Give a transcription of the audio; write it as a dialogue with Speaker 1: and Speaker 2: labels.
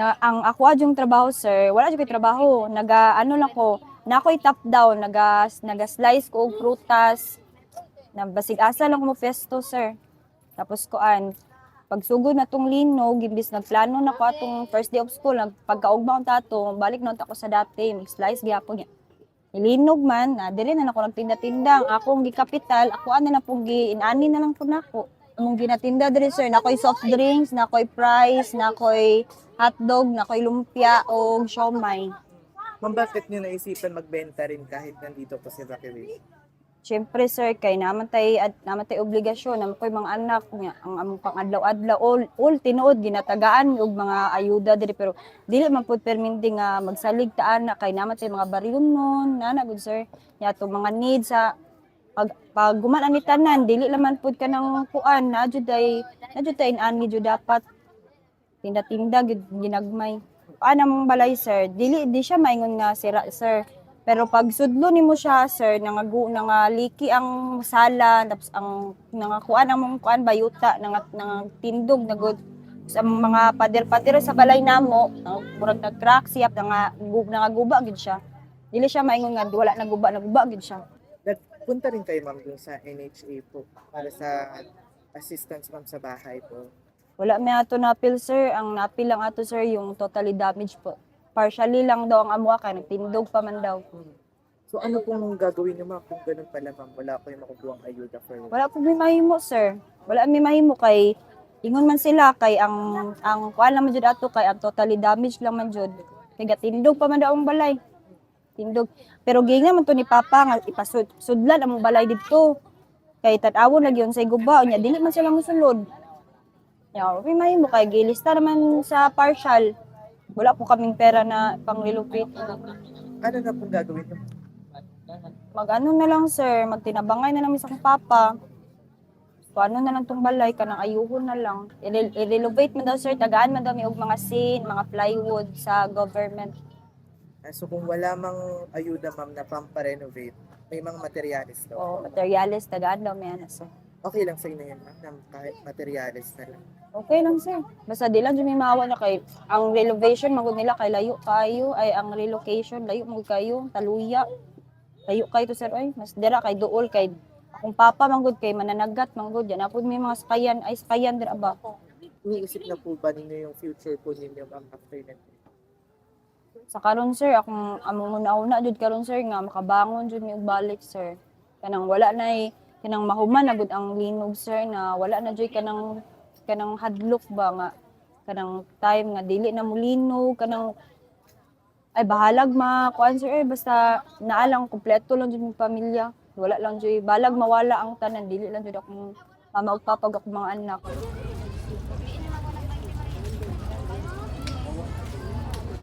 Speaker 1: Na ang ako adyong trabaho sir, wala jud koy trabaho. Ano lang ko, na ako'y top down, naga-slice ko og prutas. Na basig asa lang ko mo pesto sir. Tapos kuan, pagsugod na tong linog, imbis nagplano na ko atong first day of school, pagkaugma ta to, balik na ako sa dati, mag-slice gyapon niya. Ilinog man, dili na ako nagtinda-tinda. Ang akong gikapital, ako ano na pong inani na lang po nako. Among ginatinda diri sir, nakoy soft drinks, nakoy fries, nakoy hotdog, nakoy lumpia o siomai.
Speaker 2: Ma'am, bakit niyo naisipan magbenta rin kahit nandito po si Rocky Way?
Speaker 1: Siyempre sir, kay naman tay obligasyon, naman ko'y mga anak niya, ang among pang-adlaw-adlaw, all tinuod, ginatagaan og mga ayuda diri, pero dili man pud perminti nga magsalig ta anak, kay naman tay mga baryon nun, nana good sir, ya to mga needs sa pag guman ani tanan, dili laman pud kanang kuan, na jud tay inani jud dapat, tinda-tinda gid ginagmay. Anang balay sir, di siya maingon nga sira sir. Pero pag sudlo nimo siya sir, nangaliki ang sala, tapos ang nangakuan ang kuan bayuta, tindog na good sa mga pader-pader sa balay namo, murag nag-crack siya, nangaguba gid siya. Dili siya maingon nga wala naguba gid siya.
Speaker 2: Nagpunta rin kayo ma'am dun sa NHA po para sa assistance ma'am sa bahay po.
Speaker 1: Wala may ato napil sir, ang napil lang ato sir yung totally damaged po. Partially lang daw ang amwa kay nagtindog pa man daw.
Speaker 2: So ano pong gagawin niyo ma'am kung ganun pala ma'am? Wala kayong makukuhang ayuda for you?
Speaker 1: Wala po may mahimo sir. Wala may mahimo kay ingon man sila kay ang kuan lang man jud ato kay ang totally damaged lang man jud. Kay gatindog pa man daw ang balay. Tindog. Pero ginga man to ni Papa nga ipasudlan ang balay didto. Kay tan-awon lagi yun sa guba nya dili man sila mosulod. Ya, may mahimo kay gilista naman sa partial. Wala po kaming pera na pang-relocate.
Speaker 2: Ano na pong gagawin niyo?
Speaker 1: Mag-ano na lang sir, magtinabangay na lang sa akong papa. So ano na lang tong balay, kanang ayuhon na lang. I-renovate man daw sir, tagaan man daw may og mga sin, mga plywood sa government.
Speaker 2: So kung wala mang ayuda ma'am na pampa-renovate, may mga materialis daw.
Speaker 1: O materials, tagaan daw may ano sir.
Speaker 2: Okay lang sa inyo yun ma'am, na kahit materialis na lang.
Speaker 1: Okay lang sir. Basta di lang may mawa na kay ang renovation magud nila kay layo kayo ay ang relocation layo mo kayo taluya. Layo kayo to sir ay mas dira kay duol kay akong papa manggod kay mananagat manggod yan apod may mga sakayan dira ba.
Speaker 2: Iniisip na po ba ninyo yung future po ninyo ma'am after that?
Speaker 1: Sa karon sir akong among una jud karon sir nga makabangon jud mi og balik sir. Kanang wala na kanang mahuman na gud ang linog sir na wala na jud kanang hadlok ba nga kanang time nga dili na mulinog kanang ay bahalag kuan sir basta naalang kumpleto lang jud yung pamilya wala lang jud balag mawala ang tanan dili lang jud akong mama ug papa ug akong mga anak.